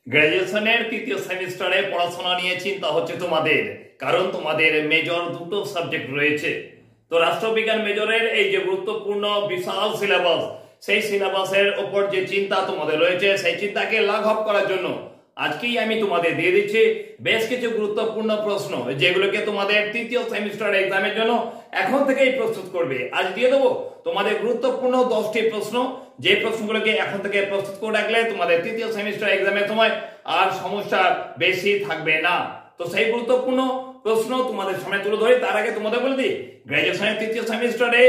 গ্রাজুয়েশনের তৃতীয় সেমিস্টারে পড়াশোনা নিয়ে চিন্তা হচ্ছে তোমাদের, কারণ তোমাদের মেজর দুটো সাবজেক্ট রয়েছে। তো রাষ্ট্রবিজ্ঞান মেজরের এই যে গুরুত্বপূর্ণ বিশাল সিলেবাস, সেই সিলেবাসের উপর যে চিন্তা তোমাদের রয়েছে, সেই চিন্তাকে লাঘব করার জন্য আজকেই আমি তোমাদের দিয়ে দিচ্ছি বেশ কিছু গুরুত্বপূর্ণ প্রশ্ন, যেগুলোকে তোমাদের তৃতীয় সেমিস্টার এক্সামের জন্য এখন থেকেই প্রস্তুত করবে। আজ দিয়ে দেবো তোমাদের গুরুত্বপূর্ণ 10টি প্রশ্ন, যে প্রশ্নগুলোকে এখন থেকে প্রস্তুত করে রাখলে তোমাদের তৃতীয় সেমিস্টার এক্সামের সময় আর সমস্যা বেশি থাকবে না। তো সেই গুরুত্বপূর্ণ প্রশ্ন তোমাদের সামনে তুলে ধরি। তার আগে তোমাদের বলে দিই, গ্রাজুয়েশনের তৃতীয় সেমিস্টারে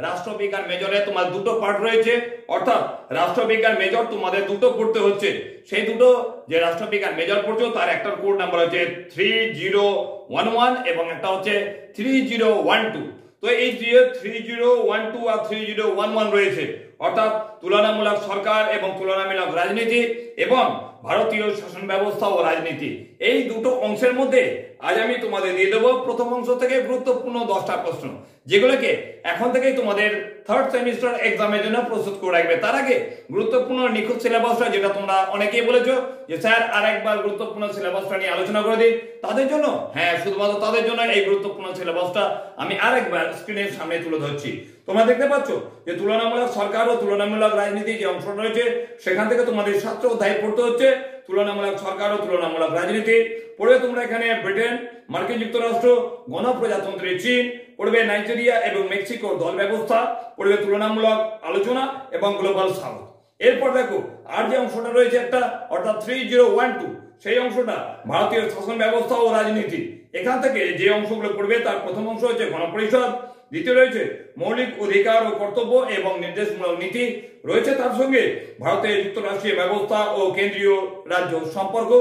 রাষ্ট্রবিজ্ঞান মেজরে তোমার দুটো পার্ট রয়েছে, অর্থাৎ রাষ্ট্রবিজ্ঞান মেজর তোমাদের দুটো পড়তে হচ্ছে। সেই দুটো যে রাষ্ট্রবিজ্ঞান মেজর পড়ছো তার একটার কোড নাম্বার হচ্ছে 3011 এবং একটা হচ্ছে 3012। তো এই যে 3012 আর 3011 রয়েছে, অর্থাৎ তুলনামূলক সরকার এবং তুলনামূলক রাজনীতি এবং ভারতীয় শাসন ব্যবস্থা ও রাজনীতি, এই দুটো অংশের মধ্যে আজ আমি তোমাদের দিয়ে দেবো প্রথম অংশ থেকে গুরুত্বপূর্ণ 10টা প্রশ্ন, যেগুলোকে এখন থেকেই তোমাদের থার্ড সেমিস্টার এক্সামের জন্য প্রস্তুত করে রাখবে। তার আগে গুরুত্বপূর্ণ নিখুঁত সিলেবাসটা, যেটা তোমরা অনেকেই বলেছো যে স্যার আরেকবার গুরুত্বপূর্ণ সিলেবাসটা নিয়ে আলোচনা করে দিই, তাদের জন্য, হ্যাঁ শুধুমাত্র তাদের জন্য এই গুরুত্বপূর্ণ সিলেবাসটা আমি আরেকবার স্ক্রিনের সামনে তুলে ধরছি। তোমরা দেখতে পাচ্ছ যে তুলনামূলক সরকার ও তুলনামূলক রাজনীতি যে অংশ রয়েছে, সেখান থেকে তোমাদের 7টা অধ্যায় পড়তে হচ্ছে। তুলনামূলক সরকার ও তুলনামূলক রাজনীতি পড়বে তোমরা এখানে ব্রিটেন, মার্কিন যুক্তরাষ্ট্র, গণপ্রজাতন্ত্রী চীন, পড়বে নাইজেরিয়া এবং মেক্সিকোর দল ব্যবস্থা, পড়বে তুলনামূলক আলোচনা এবং গ্লোবাল সাউথ। এরপর দেখো আর যে অংশটা রয়েছে একটা, অর্থাৎ 3012, সেই অংশটা ভারতীয় শাসন ব্যবস্থা ও রাজনীতি। এখান থেকে যে অংশগুলো পড়বে তার প্রথম অংশ হচ্ছে গণপরিষদ, দ্বিতীয় রয়েছে মৌলিক অধিকার ও কর্তব্য এবং নির্দেশমূলক নীতি, রয়েছে তার সঙ্গে ভারতের যুক্তরাষ্ট্রীয় ব্যবস্থা ও কেন্দ্রীয় রাজ্য সম্পর্ক,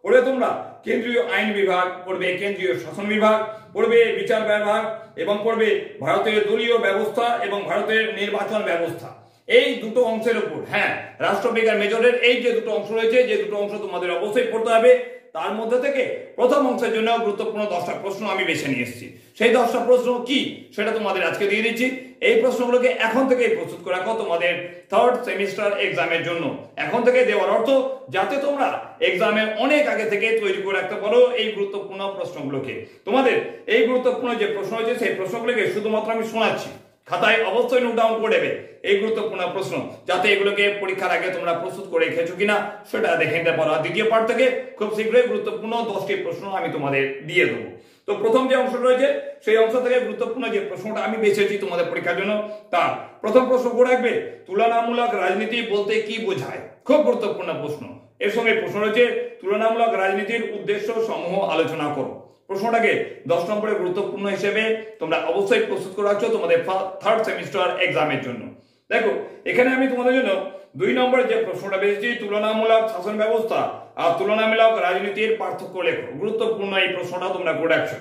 পড়বে তোমরা কেন্দ্রীয় আইন বিভাগ, পড়বে কেন্দ্রীয় শাসন বিভাগ, পড়বে বিচার বিভাগ এবং পড়বে ভারতের দলীয় ব্যবস্থা এবং ভারতের নির্বাচন ব্যবস্থা। এই দুটো অংশের উপর, হ্যাঁ রাষ্ট্রবিজ্ঞান মেজরের এই যে দুটো অংশ রয়েছে, যে দুটো অংশ তোমাদের অবশ্যই পড়তে হবে, তার মধ্যে থেকে প্রথম অংশের জন্য গুরুত্বপূর্ণ 10টা প্রশ্ন আমি বেছে নিয়ে এসেছি। সেই 10টা প্রশ্ন কি সেটা তোমাদের আজকে দিয়ে দিচ্ছি। এই প্রশ্নগুলোকে এখন থেকেই প্রস্তুত করে রাখো তোমাদের থার্ড সেমিস্টার এক্সামের জন্য। এখন থেকে দেওয়ার অর্থ যাতে তোমরা এক্সামের অনেক আগে থেকে তৈরি করে রাখতে পারো এই গুরুত্বপূর্ণ প্রশ্নগুলোকে। তোমাদের এই গুরুত্বপূর্ণ যে প্রশ্ন হয়েছে, সেই প্রশ্নগুলোকে শুধুমাত্র আমি শোনাচ্ছি, খাতায় অবশ্যই নোট ডাউন করে দেবে এই গুরুত্বপূর্ণ প্রশ্ন, যাতে এগুলোকে পরীক্ষার আগে তোমরা প্রস্তুত করে রেখেছো কিনা সেটা দেখে নিতে পারো। আর দ্বিতীয় পার্ট থেকে খুব শীঘ্রই গুরুত্বপূর্ণ 10টি প্রশ্ন আমি তোমাদের দিয়ে দেবো। তো প্রথম যে অংশ রয়েছে, সেই অংশ থেকে গুরুত্বপূর্ণ যে প্রশ্নটা আমি বেছেছি তোমাদের পরীক্ষার জন্য, তার প্রথম প্রশ্ন করে রাখবে তুলনামূলক রাজনীতি বলতে কি বোঝায়। খুব গুরুত্বপূর্ণ প্রশ্ন। এর সঙ্গে প্রশ্ন রয়েছে তুলনামূলক রাজনীতির উদ্দেশ্য সমূহ আলোচনা করো। প্রশ্নটাকে 10 নম্বরের গুরুত্বপূর্ণ হিসেবে তোমরা অবশ্যই প্রস্তুত করে রাখছো তোমাদের থার্ড সেমিস্টার এক্সামের জন্য। দেখো এখানে আমি তোমাদের জন্য 2 নম্বরের যে প্রশ্নটা বেশি, তুলনামূলক শাসন ব্যবস্থা আর তুলনামূলক রাজনীতির পার্থক্য লেখো। গুরুত্বপূর্ণ এই প্রশ্নটা তোমরা করে রাখছো।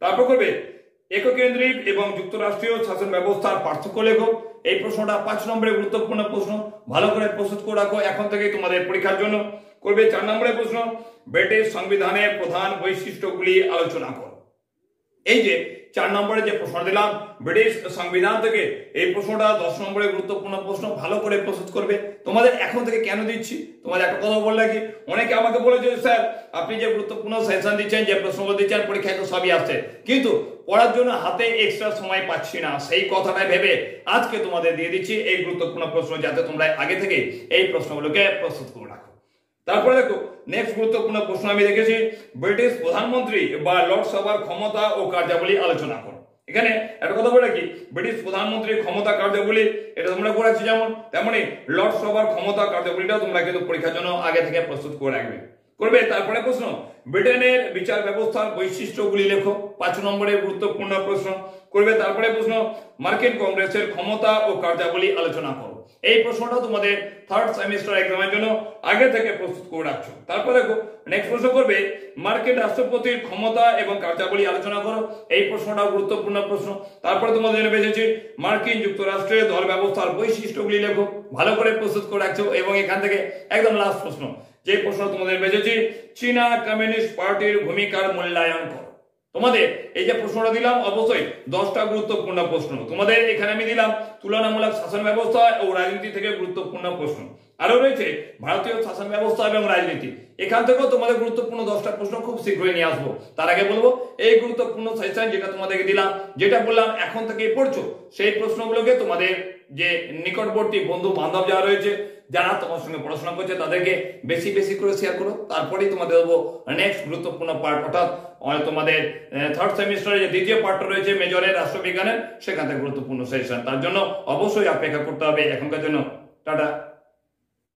তারপর করবে এককেন্দ্রিক এবং যুক্তরাষ্ট্রীয় শাসন ব্যবস্থার পার্থক্য লেখো। এই প্রশ্নটা 5 নম্বরের গুরুত্বপূর্ণ প্রশ্ন, ভালো করে প্রস্তুত করে রাখো এখন থেকেই তোমাদের পরীক্ষার জন্য। করবে 4 নম্বরের প্রশ্ন, ব্রিটিশ সংবিধানের প্রধান বৈশিষ্ট্যগুলি আলোচনা করো। এই যে 4 নম্বরে যে প্রশ্ন দিলাম ব্রিটিশ সংবিধান থেকে, এই প্রশ্নটা 10 নম্বরের গুরুত্বপূর্ণ প্রশ্ন, ভালো করে প্রস্তুত করবে। তোমাদের এখন থেকে কেন দিচ্ছি, তোমাদের একটা কথা বলে রাখি, অনেকে আমাকে বলেছে স্যার আপনি যে গুরুত্বপূর্ণ সেশন দিচ্ছেন, যে প্রশ্নগুলো দিচ্ছেন, পরীক্ষায় তো সবই আসছে, কিন্তু পড়ার জন্য হাতে এক্সট্রা সময় পাচ্ছি না। সেই কথাটাই ভেবে আজকে তোমাদের দিয়ে দিচ্ছি এই গুরুত্বপূর্ণ প্রশ্ন, যাতে তোমরা আগে থেকে এই প্রশ্নগুলোকে প্রস্তুত করে রাখো। তারপরে দেখো নেক্সট গুরুত্বপূর্ণ প্রশ্ন আমি দেখেছি, ব্রিটিশ প্রধানমন্ত্রী বা লোকসভার ক্ষমতা ও কার্যাবলী আলোচনা করো। এখানে একটা কথা বলে রাখি, ব্রিটিশ প্রধানমন্ত্রীর ক্ষমতা কার্যাবলী এটা তোমরা করে রাখছি, যেমন তেমনি লোকসভার ক্ষমতা কার্যাবলীটাও তোমরা কিন্তু পরীক্ষার জন্য আগে থেকে প্রস্তুত করে রাখবে। করবে তারপরে প্রশ্ন, ব্রিটেনের বিচার ব্যবস্থার বৈশিষ্ট্যগুলি লেখো। 5 নম্বরের গুরুত্বপূর্ণ প্রশ্ন। করবে তারপরে প্রশ্ন, মার্কিন কংগ্রেসের ক্ষমতা ও কার্যাবলী আলোচনা করো। এই প্রশ্নটা তোমাদের থার্ড সেমিস্টার এক্সামের জন্য আগে থেকে প্রস্তুত করে রাখছো। তারপর দেখো নেক্সট প্রশ্ন করবে, মার্কিন রাষ্ট্রপতির ক্ষমতা এবং কার্যাবলী আলোচনা করো। এই প্রশ্নটাও গুরুত্বপূর্ণ প্রশ্ন। তারপরে তোমাদের জন্য বেঁচেছি মার্কিন যুক্তরাষ্ট্রের দল ব্যবস্থার বৈশিষ্ট্যগুলি লেখো। ভালো করে প্রস্তুত করে রাখছো। এবং এখান থেকে একদম লাস্ট প্রশ্ন, যে প্রশ্ন তোমাদের বেঁচেছি, চীনা কমিউনিস্ট পার্টির ভূমিকার মূল্যায়ন করো। তোমাদের এই যে প্রশ্নটা দিলাম অবশ্যই 10টা গুরুত্বপূর্ণ প্রশ্ন। তোমাদের এখানে আমি দিলাম তুলনামূলক শাসন ব্যবস্থা ও রাজনীতি থেকে গুরুত্বপূর্ণ প্রশ্ন। আরো রয়েছে ভারতীয় শাসন ব্যবস্থা এবং রাজনীতি। এখান থেকেও তোমাদের গুরুত্বপূর্ণ 10টা প্রশ্ন খুব শীঘ্রই নিয়ে আসবো। তার আগে বলবো এই গুরুত্বপূর্ণ সেশন যেটা তোমাদেরকে দিলাম, যেটা বললাম এখন থেকেই পড়ছো, সেই প্রশ্নগুলোকে তোমাদের যে নিকটবর্তী বন্ধু বান্ধব যারা রয়েছে, যারা তোমার সঙ্গে পড়াশোনা করছে, তাদেরকে বেশি বেশি করে শেয়ার করো। তারপরেই তোমাদের দেবো নেক্সট গুরুত্বপূর্ণ পার্ট, অর্থাৎ তোমাদের থার্ড সেমিস্টারে যে দ্বিতীয় পার্টটা রয়েছে মেজরের রাষ্ট্রবিজ্ঞানের, সেখান থেকে গুরুত্বপূর্ণ সেশন। তার জন্য অবশ্যই অপেক্ষা করতে হবে। এখনকার জন্য টাটা।